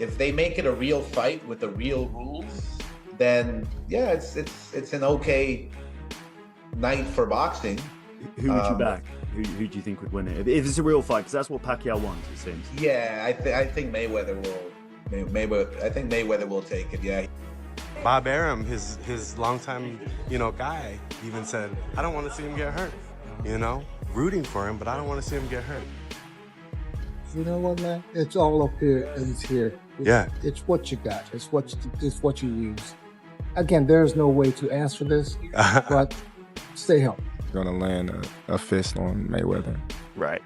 if they make it a real fight with the real rules, then yeah, it's an okay night for boxing. Who would you back? Who do you think would win it? If it's a real fight, because that's what Pacquiao wants, it seems. Yeah, I think Mayweather will. I think Mayweather will take it. Yeah. Bob Arum, his longtime guy, even said, I don't want to see him get hurt. Rooting for him, but I don't want to see him get hurt. You know what, man? It's all up here and it's here. It's what you got. It's what you use. Again, there's no way to answer this, but stay healthy. Gonna land a fist on Mayweather. Right.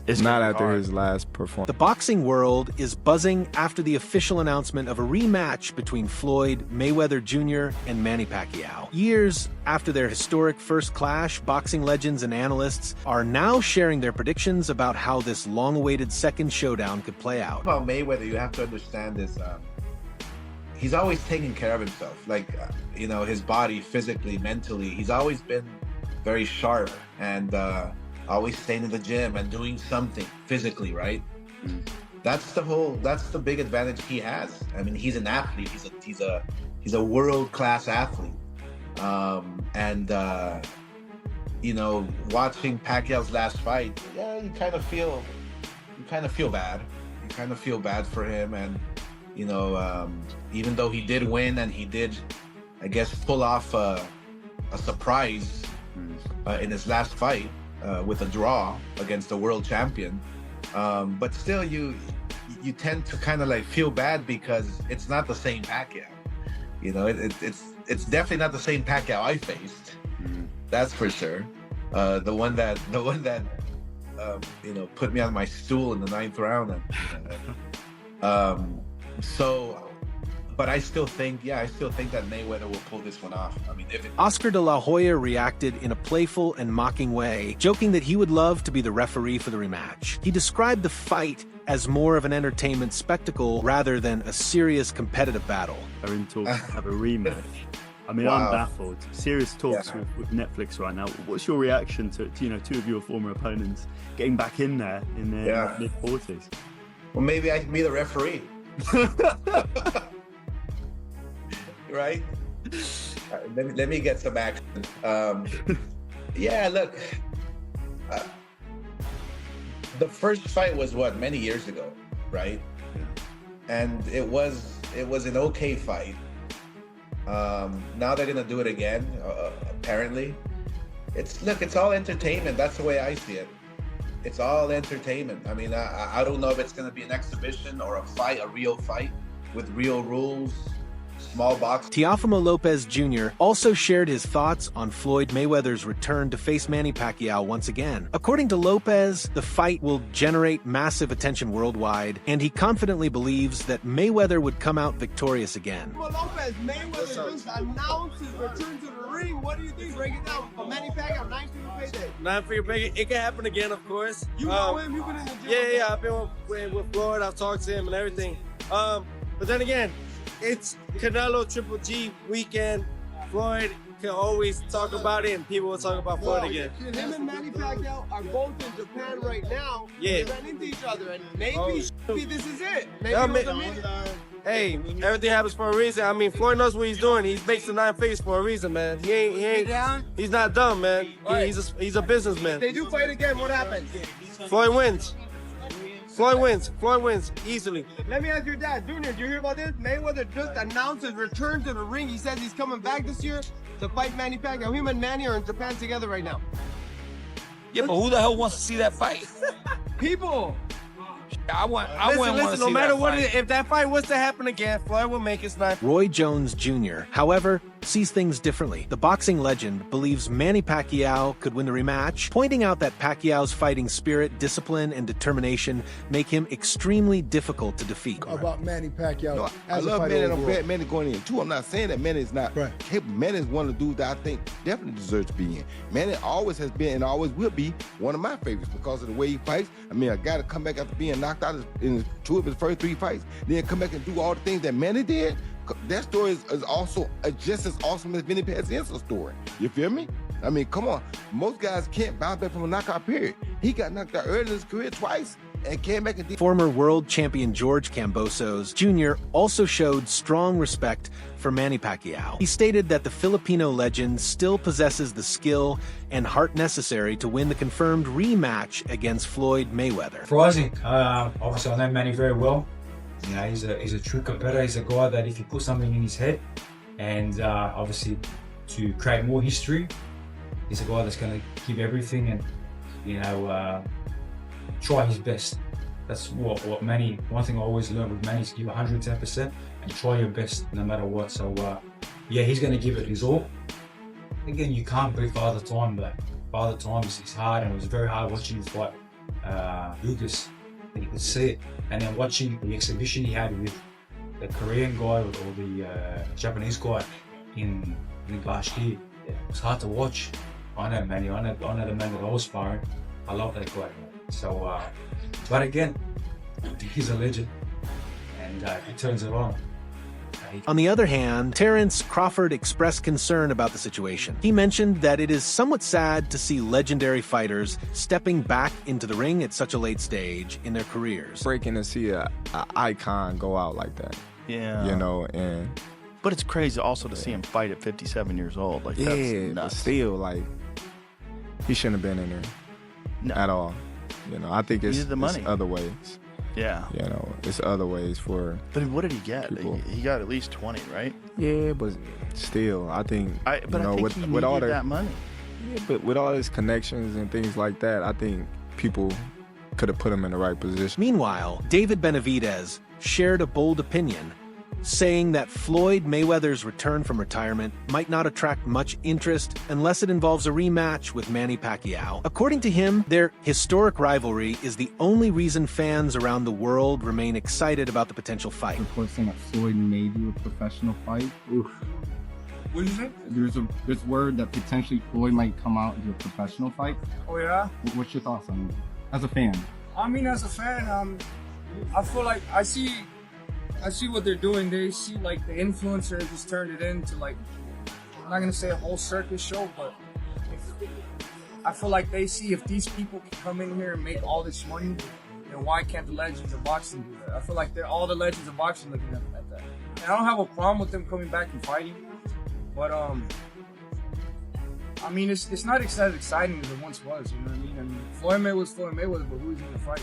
It's not after his last performance. The boxing world is buzzing after the official announcement of a rematch between Floyd Mayweather Jr. and Manny Pacquiao. Years after their historic first clash, boxing legends and analysts are now sharing their predictions about how this long-awaited second showdown could play out. About Mayweather, you have to understand this. He's always taking care of himself. His body, physically, mentally. He's always been very sharp and always staying in the gym and doing something physically, right? That's the big advantage he has. I mean, he's an athlete. He's a world-class athlete. Watching Pacquiao's last fight, yeah, you kind of feel bad. You kind of feel bad for him, and even though he did win and he did, I guess, pull off a surprise in his last fight. With a draw against the world champion, but still you tend to kind of feel bad because it's not the same Pacquiao. It's definitely not the same Pacquiao I faced. That's for sure. The one that put me on my stool in the 9th round. But I still think that Mayweather will pull this one off. I mean, Oscar de la Hoya reacted in a playful and mocking way, joking that he would love to be the referee for the rematch. He described the fight as more of an entertainment spectacle rather than a serious competitive battle. They're in talks to have a rematch. I mean, wow. I'm baffled. Serious talks with Netflix right now. What's your reaction to two of your former opponents getting back in there in their mid-40s? Well, maybe I can be the referee. Right? Let me get some action. Look, the first fight was many years ago, right? And it was an okay fight. Now they're gonna do it again. Apparently, it's all entertainment. That's the way I see it. It's all entertainment. I mean, I don't know if it's gonna be an exhibition or a real fight with real rules. Small box. Teofimo Lopez Jr. also shared his thoughts on Floyd Mayweather's return to face Manny Pacquiao once again. According to Lopez, the fight will generate massive attention worldwide, and he confidently believes that Mayweather would come out victorious again. Lopez, Mayweather just announced his return to the ring. What do you think? Break it down. Manny Pacquiao, 9-figure payday. 9-figure payday. It can happen again, of course. You know him. You've been in the gym. Yeah. I've been with Floyd. I've talked to him and everything. But then again, it's Canelo Triple G weekend. Floyd can always talk about it, and people will talk about Floyd again. Him and Manny Pacquiao are both in Japan right now. Yeah. They ran into each other, and maybe this is it. Hey, everything happens for a reason. I mean, Floyd knows what he's doing. He makes the 9 figures for a reason, man. He's not dumb, man. He's a businessman. If they do fight again, what happens? Floyd wins. Floyd wins easily. Let me ask your dad, Junior, did you hear about this? Mayweather just announced his return to the ring. He says he's coming back this year to fight Manny Pacquiao. Him and Manny are in Japan together right now. Yeah, but who the hell wants to see that fight? People. I wouldn't want to see no matter that what, fight. if that fight was to happen again, Floyd will make his 9. Roy Jones Jr., however, sees things differently. The boxing legend believes Manny Pacquiao could win the rematch, pointing out that Pacquiao's fighting spirit, discipline, and determination make him extremely difficult to defeat. About Manny Pacquiao. No, I love Manny, and I'm glad Manny going in too. I'm not saying that Manny is not capable. Manny is one of the dudes that I think definitely deserves to be in. Manny always has been and always will be one of my favorites because of the way he fights. I mean, a guy to come back after being knocked out in 2 of his first 3 fights, then come back and do all the things that Manny did. That story is also just as awesome as Vinny Pazienza's story. You feel me? I mean, come on. Most guys can't bounce back from a knockout period. He got knocked out early in his career twice, and came back and did. Former world champion George Kambosos Jr. also showed strong respect for Manny Pacquiao. He stated that the Filipino legend still possesses the skill and heart necessary to win the confirmed rematch against Floyd Mayweather. Surprising. Obviously, I know Manny very well. You know, he's a true competitor. He's a guy that if you put something in his head, and obviously to create more history, he's a guy that's going to give everything and, you know, try his best. That's what Manny, one thing I always learned with Manny is give 110% and try your best no matter what. So yeah, he's going to give it his all. Again, you can't beat Father Time, but Father Time is hard, and it was very hard watching him fight Lucas, and you could see it. And then watching the exhibition he had with the Korean guy or the Japanese guy in last year, it was hard to watch. I know Manny, I know the man that I was sparring. I love that guy. So, but again, he's a legend, and he turns it on. On the other hand, Terence Crawford expressed concern about the situation. He mentioned that it is somewhat sad to see legendary fighters stepping back into the ring at such a late stage in their careers. Breaking to see an icon go out like that. Yeah. You know, and... But it's crazy also to see him fight at 57 years old. Like, yeah, that's nuts. But still, like, he shouldn't have been in there at all. You know, I think it's other ways. Yeah. You know, it's other ways for. But what did he get? People. He got at least 20, right? Yeah, but still, I think. I think he needed all that money. Yeah, but with all his connections and things like that, I think people could have put him in the right position. Meanwhile, David Benavidez shared a bold opinion, saying that Floyd Mayweather's return from retirement might not attract much interest unless it involves a rematch with Manny Pacquiao. According to him, their historic rivalry is the only reason fans around the world remain excited about the potential fight. Reports saying that Floyd may do a professional fight. Oof. What did you say? There's word that potentially Floyd might come out and do a professional fight. Oh yeah? What's your thoughts on it? As a fan. I mean, as a fan, I feel like I see what they're doing. They see like the influencer just turned it into like, I'm not gonna say a whole circus show, but I feel like they see if these people can come in here and make all this money, then why can't the legends of boxing do that? I feel like they're all the legends of boxing looking at that. And I don't have a problem with them coming back and fighting, but I mean it's not as exciting as it once was. You know what I mean? I mean, Floyd Mayweather, but who's gonna fight?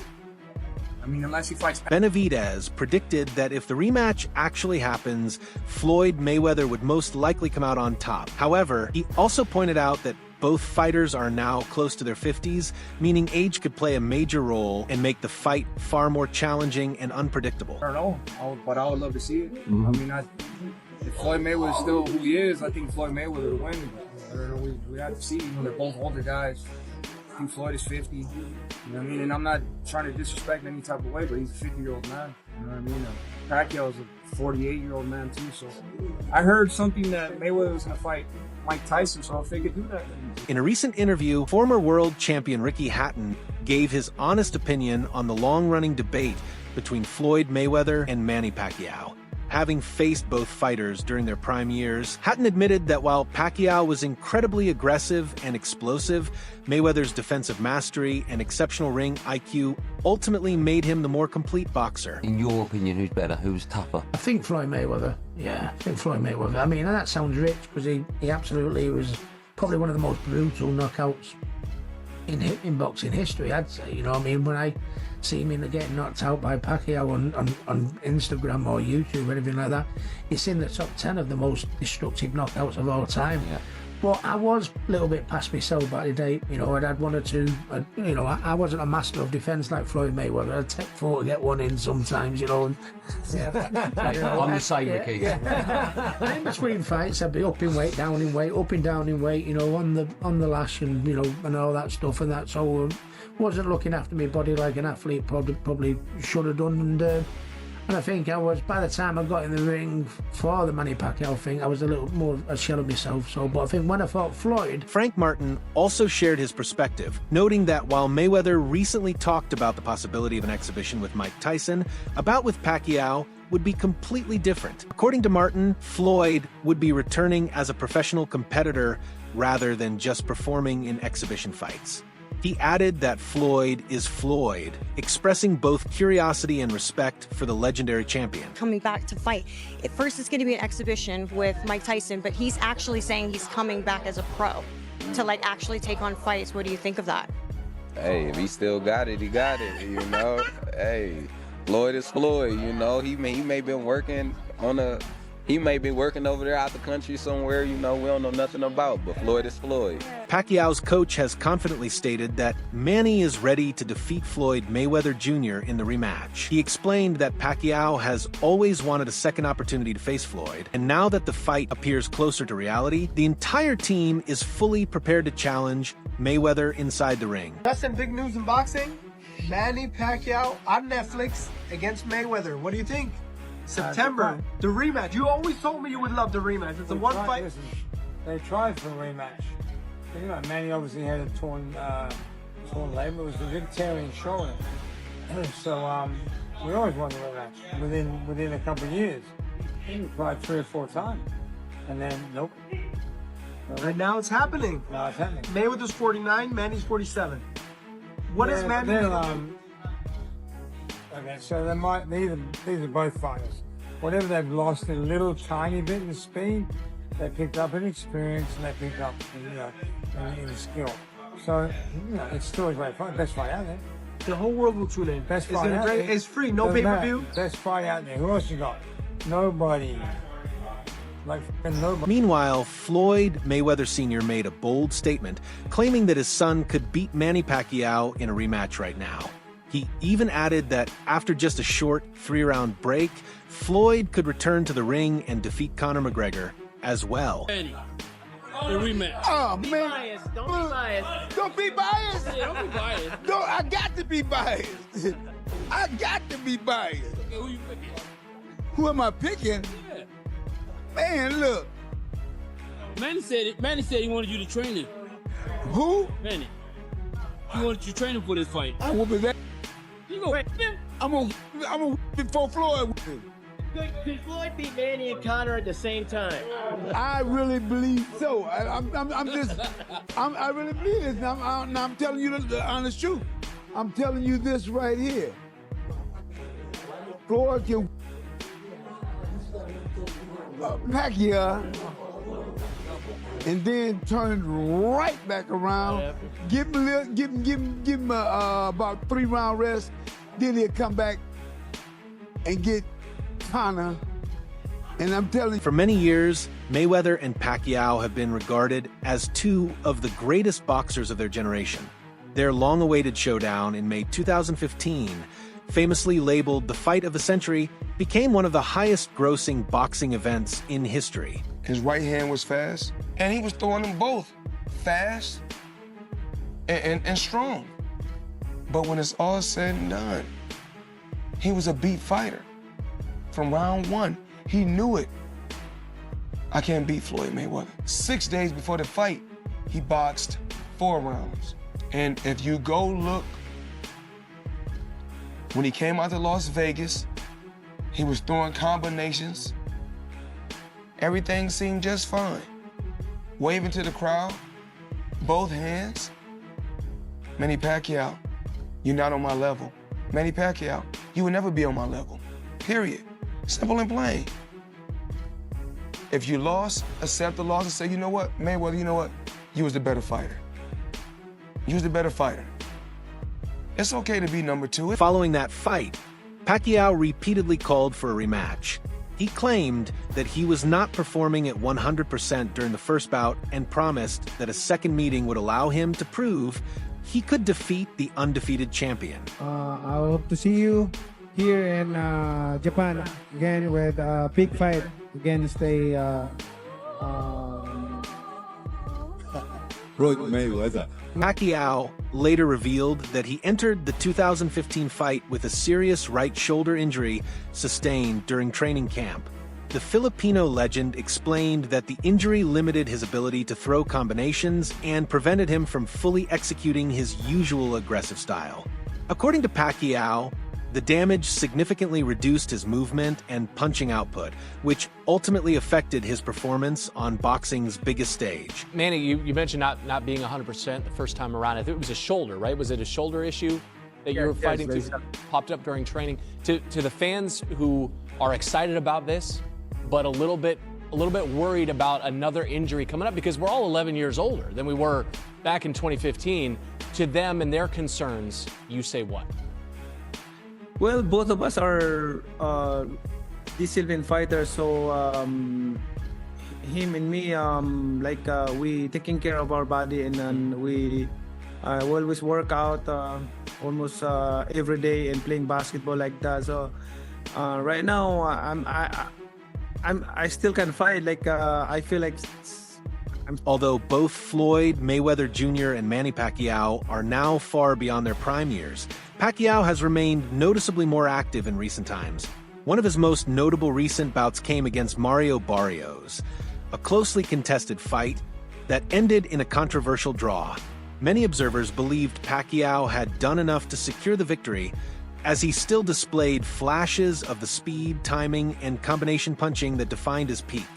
I mean, unless he fights... Benavidez predicted that if the rematch actually happens, Floyd Mayweather would most likely come out on top. However, he also pointed out that both fighters are now close to their 50s, meaning age could play a major role and make the fight far more challenging and unpredictable. I don't know, but I would love to see it. I mean, if Floyd Mayweather is still who he is, I think Floyd Mayweather would win. I don't know, we have to see. You know, they're both older guys. I think Floyd is 50, you know what I mean? And I'm not trying to disrespect any type of way, but he's a 50-year-old man, you know what I mean? Pacquiao is a 48-year-old man too, so I heard something that Mayweather was gonna fight Mike Tyson, so if they could do that. In a recent interview, former world champion Ricky Hatton gave his honest opinion on the long-running debate between Floyd Mayweather and Manny Pacquiao. Having faced both fighters during their prime years, Hatton admitted that while Pacquiao was incredibly aggressive and explosive, Mayweather's defensive mastery and exceptional ring IQ ultimately made him the more complete boxer. In your opinion, who's better? Who's tougher? I think Floyd Mayweather. Yeah, I think Floyd Mayweather. I mean, and that sounds rich because he absolutely was probably one of the most brutal knockouts in boxing history, I'd say. You know what I mean? When I see him getting knocked out by Pacquiao on Instagram or YouTube or anything like that, it's in the top 10 of the most destructive knockouts of all time. Yeah. But I was a little bit past myself by the day. You know, I'd had one or two. You know, I wasn't a master of defence like Floyd Mayweather. I'd take 4 to get one in sometimes, you know. And, yeah, I'm the same, Ricky. Yeah. In between fights, I'd be up in weight, down in weight, up and down in weight, you know, on the lash and, you know, and all that stuff. And that, so wasn't looking after my body like an athlete probably should have done. And I think I was, by the time I got in the ring for the Manny Pacquiao thing, I was a little more a shell of myself. So, but I think when I fought Floyd... Frank Martin also shared his perspective, noting that while Mayweather recently talked about the possibility of an exhibition with Mike Tyson, a bout with Pacquiao would be completely different. According to Martin, Floyd would be returning as a professional competitor rather than just performing in exhibition fights. He added that Floyd is Floyd, expressing both curiosity and respect for the legendary champion. Coming back to fight. At first, it's going to be an exhibition with Mike Tyson, but he's actually saying he's coming back as a pro to like actually take on fights. What do you think of that? Hey, if he still got it, he got it, you know. Hey, Floyd is Floyd, you know. He may been working he may be working over there out the country somewhere, you know, we don't know nothing about, but Floyd is Floyd. Pacquiao's coach has confidently stated that Manny is ready to defeat Floyd Mayweather Jr. in the rematch. He explained that Pacquiao has always wanted a second opportunity to face Floyd, and now that the fight appears closer to reality, the entire team is fully prepared to challenge Mayweather inside the ring. That's some big news in boxing. Manny Pacquiao on Netflix against Mayweather. What do you think? September, the rematch. You always told me you would love the rematch. It's a one fight. Listen, they tried for a rematch. You know, Manny obviously had a torn leg. It was a big tear in his shoulder. So we always wanted a rematch within a couple of years. We tried 3 or 4 times, and then nope. Right now it's happening. Now it's happening. Mayweather's 49, Manny's 47. What is Manny? Okay, so these are both fighters. Whatever they've lost a little tiny bit in speed, they picked up in experience and they picked up in skill. So, you know, it's still a great fight. Best fight out there. The whole world will tune in. Best fight out there. It's free, no pay-per-view. Best fight out there. Who else you got? Nobody. Like nobody. Meanwhile, Floyd Mayweather Senior made a bold statement, claiming that his son could beat Manny Pacquiao in a rematch right now. He even added that after just a short 3-round break, Floyd could return to the ring and defeat Conor McGregor as well. Manny, the rematch. Oh, man. Biased. Don't be biased. Don't be biased. Yeah, don't be biased. No, I got to be biased. I got to be biased. Okay, who you picking? Who am I picking? Yeah. Man, look. Manny said he wanted you to train him. Who? Manny. He wanted you to train him for this fight. I will be that. You go him? I'm gonna before Floyd with him. Could Floyd beat Manny and Conor at the same time? I really believe so. I really believe this. Now I'm telling you the honest truth. I'm telling you this right here. Floyd can Pacquiao and then turn right back around. Give him about 3-round rest. Then he'll come back and get Conor. And I'm telling you. For many years, Mayweather and Pacquiao have been regarded as 2 of the greatest boxers of their generation. Their long-awaited showdown in May 2015, famously labeled the fight of the century, became one of the highest-grossing boxing events in history. His right hand was fast, and he was throwing them both fast and strong. But when it's all said and done, he was a beat fighter. From round 1, he knew it. I can't beat Floyd Mayweather. 6 days before the fight, he boxed 4 rounds. And if you go look, when he came out to Las Vegas, he was throwing combinations. Everything seemed just fine. Waving to the crowd, both hands. Manny Pacquiao, you're not on my level. Manny Pacquiao, you will never be on my level, period. Simple and plain. If you lost, accept the loss and say, you know what, Mayweather, you know what? You was the better fighter. You was the better fighter. It's okay to be number 2. Following that fight, Pacquiao repeatedly called for a rematch. He claimed that he was not performing at 100% during the first bout and promised that a second meeting would allow him to prove he could defeat the undefeated champion. I hope to see you here in Japan again with a big fight against Floyd Mayweather. Pacquiao later revealed that he entered the 2015 fight with a serious right shoulder injury sustained during training camp. The Filipino legend explained that the injury limited his ability to throw combinations and prevented him from fully executing his usual aggressive style. According to Pacquiao, The damage significantly reduced his movement and punching output, which ultimately affected his performance on boxing's biggest stage. Manny, you mentioned not being 100% the first time around. I think it was a shoulder, right? Was it a shoulder issue that you were fighting through? Popped up during training. To the fans who are excited about this, but a little bit worried about another injury coming up, because we're all 11 years older than we were back in 2015. To them and their concerns, you say what? Well, both of us are disciplined fighters, so him and me, we taking care of our body, and we always work out almost every day and playing basketball like that. So right now, I still can fight. I feel like. Although both Floyd Mayweather Jr. and Manny Pacquiao are now far beyond their prime years, Pacquiao has remained noticeably more active in recent times. One of his most notable recent bouts came against Mario Barrios, a closely contested fight that ended in a controversial draw. Many observers believed Pacquiao had done enough to secure the victory, as he still displayed flashes of the speed, timing, and combination punching that defined his peak.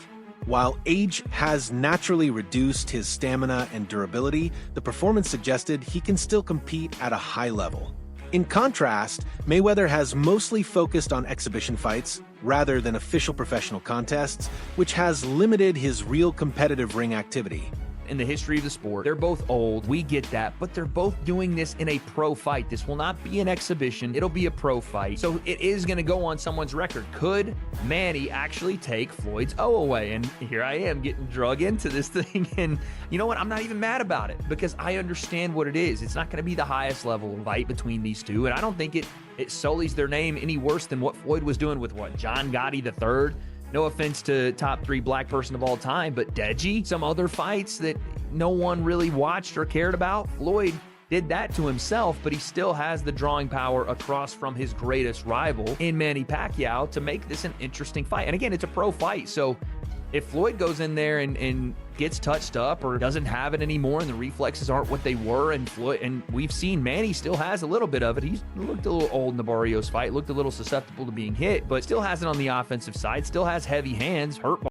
While age has naturally reduced his stamina and durability, the performance suggested he can still compete at a high level. In contrast, Mayweather has mostly focused on exhibition fights rather than official professional contests, which has limited his real competitive ring activity. In the history of the sport, they're both old, we get that, but they're both doing this in a pro fight. This will not be an exhibition, it'll be a pro fight. So it is gonna go on someone's record. Could Manny actually take Floyd's O away? And here I am getting drug into this thing, and you know what, I'm not even mad about it, because I understand what it is. It's not gonna be the highest level fight between these two, and I don't think it sullies their name any worse than what Floyd was doing with John Gotti III. No offense to top 3 black person of all time, but Deji, some other fights that no one really watched or cared about. Floyd did that to himself, but he still has the drawing power across from his greatest rival in Manny Pacquiao to make this an interesting fight. And again, it's a pro fight, so if Floyd goes in there and gets touched up or doesn't have it anymore and the reflexes aren't what they were, and we've seen Manny still has a little bit of it. He's looked a little old in the Barrios fight, looked a little susceptible to being hit, but still has it on the offensive side, still has heavy hands, hurt